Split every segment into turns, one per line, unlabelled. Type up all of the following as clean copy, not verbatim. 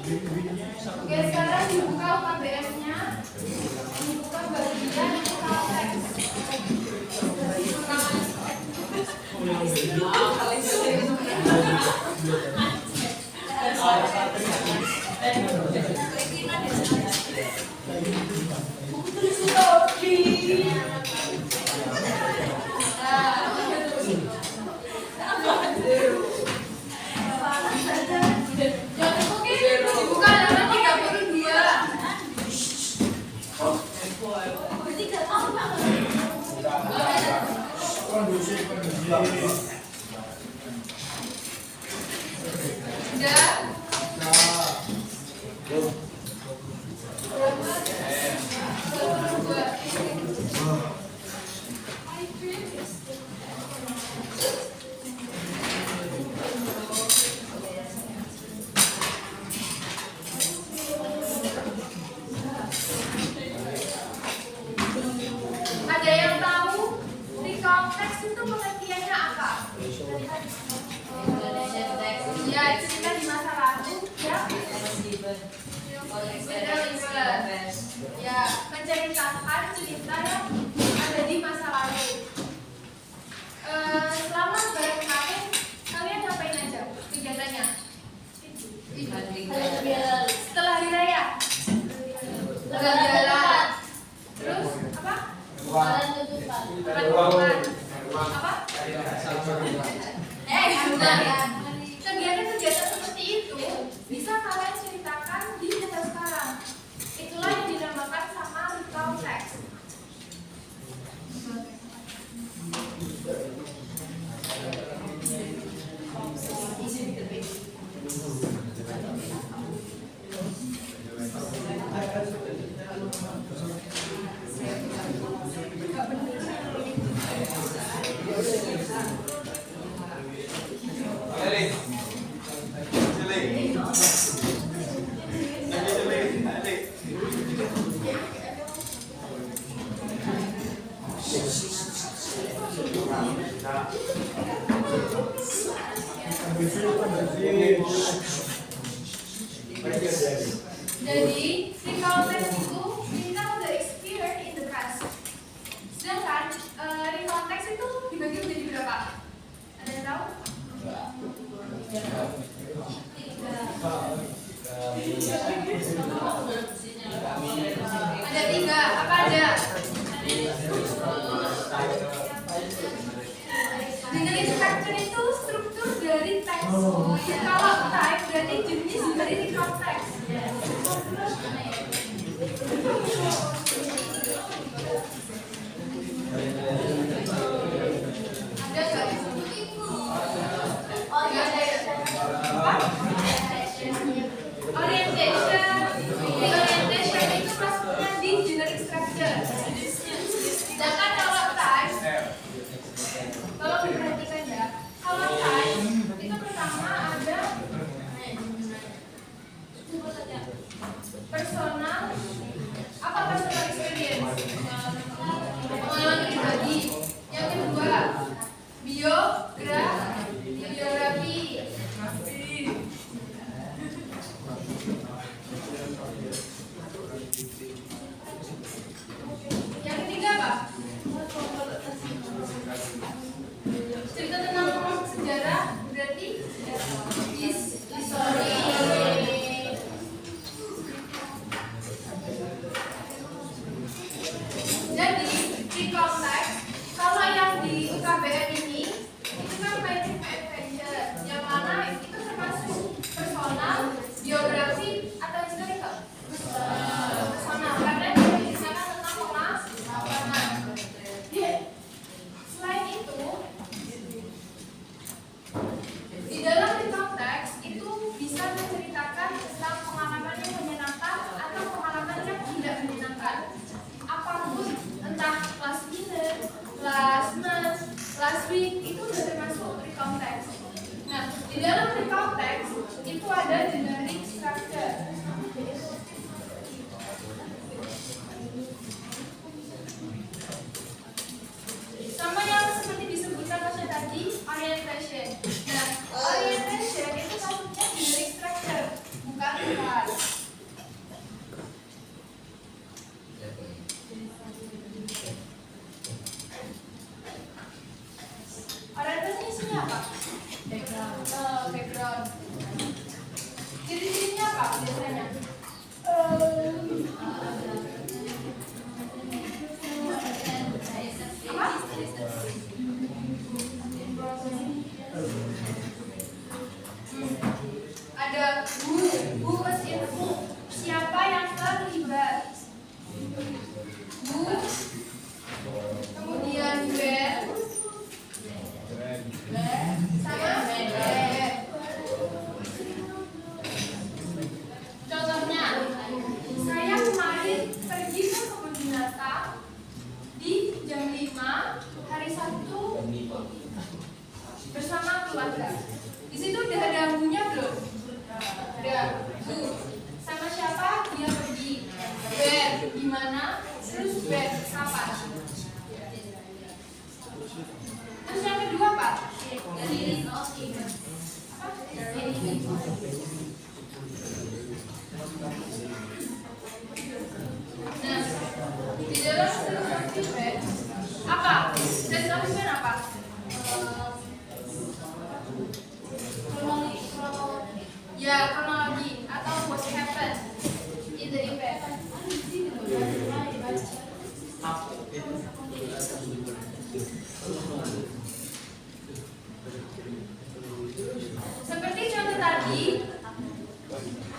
Oke, sekarang dibuka UKBM-nya. Dibuka bagian teks. Ada yang tahu recall text itu pengertiannya apa? Ya, cerita di masa lalu, ya. Ya, menceritakan cerita yang ada di masa lalu. Selama lebaran kemarin, kalian ngapain aja kegiatannya? Setelah hari raya? Jalan-jalan. Terus apa? Makan apa? Kegiatan-kegiatan seperti itu bisa kalian ceritakan di masa sekarang. Itulah yang dinamakan sama recall text. Jadi, recall text itu tentang the experience in the past. Sedangkan recall text itu dibagi menjadi berapa? Ada yang tahu? Ada 3. Apa aja? Dengan structure itu struktur dari teks. Kalau type berarti jenis dari recall text. Ada nggak? Orientation itu masuknya di generic structure. Sedangkan kalau type, tolong diperhatikan ya. Kalau type itu pertama ada persona, ada who was involved. Siapa yang terlibat? Who, kemudian where, sama where. Contohnya, saya kemarin pergi ke kebun binatang di jam 5 hari Sabtu bersama keluarga. Di situ udah ada who-nya belum? Ada who. Sama siapa dia pergi? Where, di mana? Terus where, kapan? Terus yang kedua Pak? Nah, di dalam statement apa? Statement apa? Ya, kronologi atau what happened in the event. Seperti contoh tadi,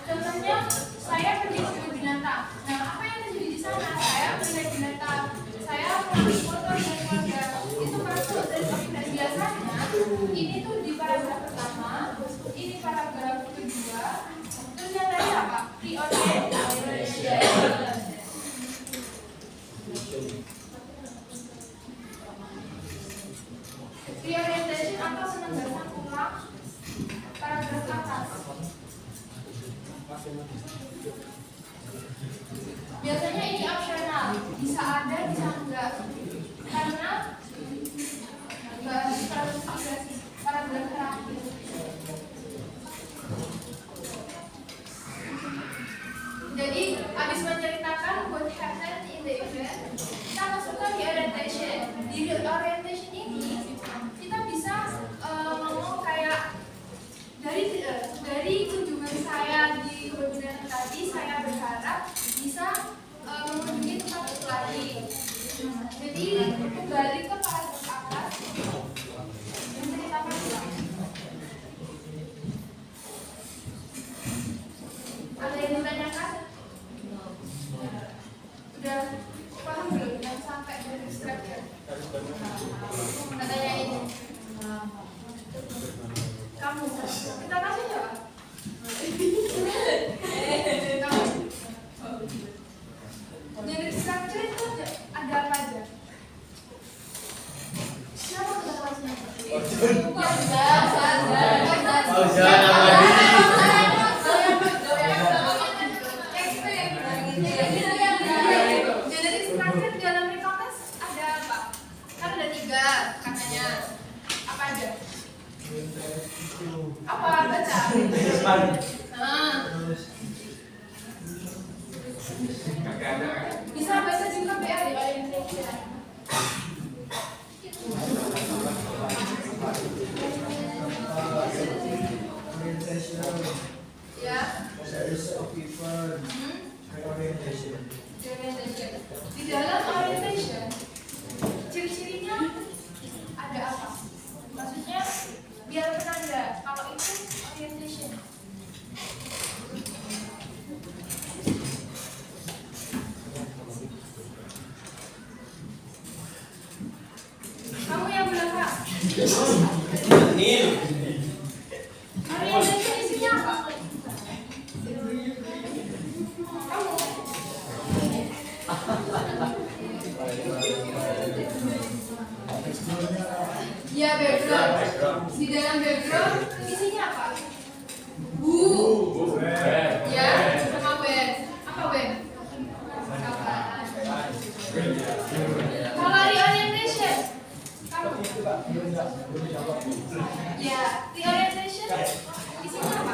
contohnya saya pergi ke kebun binatang. Nah, apa yang terjadi di sana? Saya melihat binatang, saya mengambil foto dengan keluarga. Itu masuk dari aktivitas biasanya. Ini tuh di paragraf pertama, ini paragraf kedua. Terus yang tadi apa? Pre-orientation. Pre-orientation atau penegasan ulang paragraf atas. Biasanya ini opsional, bisa ada, bisa enggak, karena enggak harus paragraf terakhir. Jadi habis menceritakan what happened in the event, kita masukkan di orientation. Di orientation ini kita bisa ngomong kayak dari kunjungan saya di kebun binatang tadi, saya berharap bisa mengunjungi tempat itu lagi. Jadi kembali ke paragraf atas, menceritakan ulang. Ada yang ditanyakan? Udah paham belum yang sampai dari structure? Katanya ini. Kamu, kita kasih jawab. Kamu. Dari structure itu ada apa aja? Siapa ketua kelasnya? Genetic structure dalam rekomes ada apa? Kan ada 3 katanya. Apa aja? Apa baca? Bisa baca juga BR di orientation. Ya. Di dalam orientation, ciri-cirinya ada apa? Maksudnya biar penanda kalau itu orientation. Kamu yang belakang. Orientation isinya apa? Kamu. Ya, background. Di dalam background isinya apa? Who. Ya, sama when. Apa when? Apa? Kalau di orientation, kamu. Ya, di orientation isinya apa?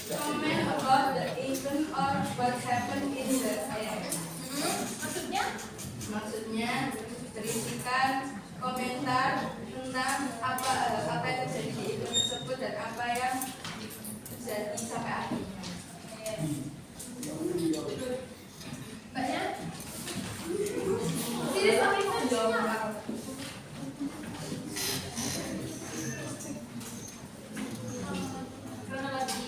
Comment about the event or what happened in the event. Maksudnya? Maksudnya berisikan komentar tentang apa yang terjadi di event tersebut dan apa yang terjadi sampai akhirnya. Banyak? Series of events apa? Kronologi.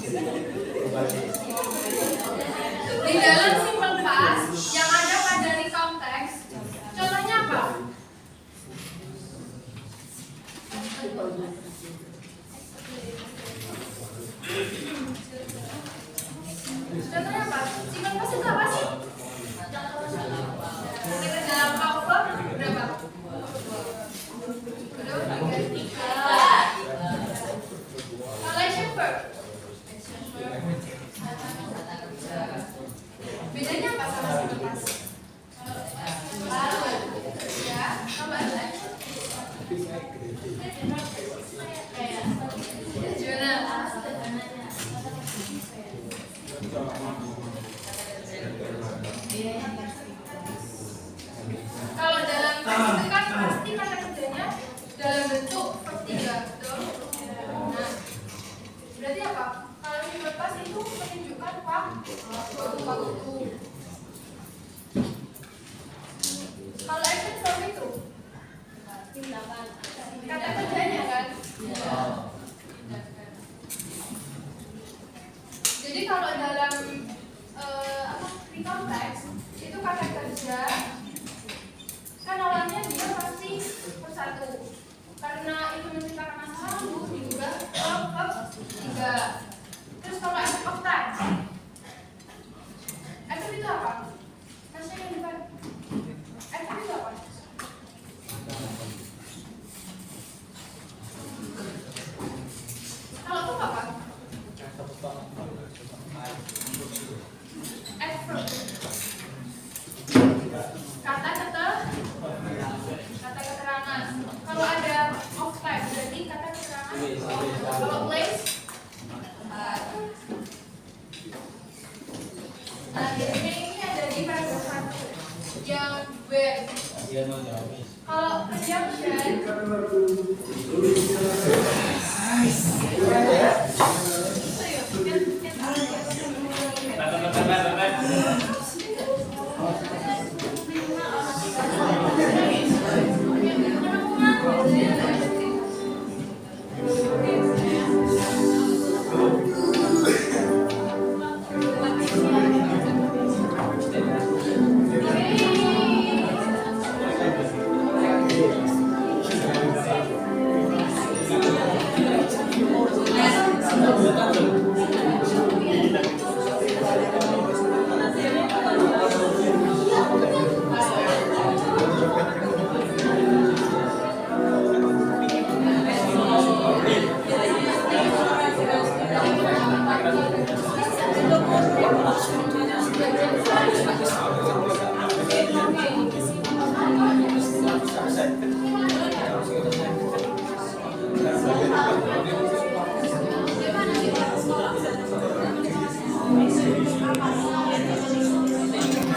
Di dalam simple past yang ada pada recount text, contohnya apa? Contohnya apa? Simple past itu apa sih? Kita dalam verb berapa? 2, 3. Kalau action verb bedanya apa sama simple past? Ya, tambah action. Gimana? Kalau dalam teks itu kan pasti kata kerjanya dalam bentuk verb 3, betul? Nah, berarti apa? Kalau simple past itu menunjukkan waktu. Kalau action verb itu kata kerjanya kan? Jadi kalau dalam recount text itu kata kerja kan awalnya dia pasti persatu karena itu menciptakan masalah dulu diubah ke verb 3. Terus kalau act of text itu apa? Masih yang depan act itu apa? Kalau itu apa? Kata keterangan. Kalau ada of type berarti kata keterangan. Kalau place nah biasanya ini ada di paragraf 1 yang where. Kalau conjunction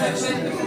Action.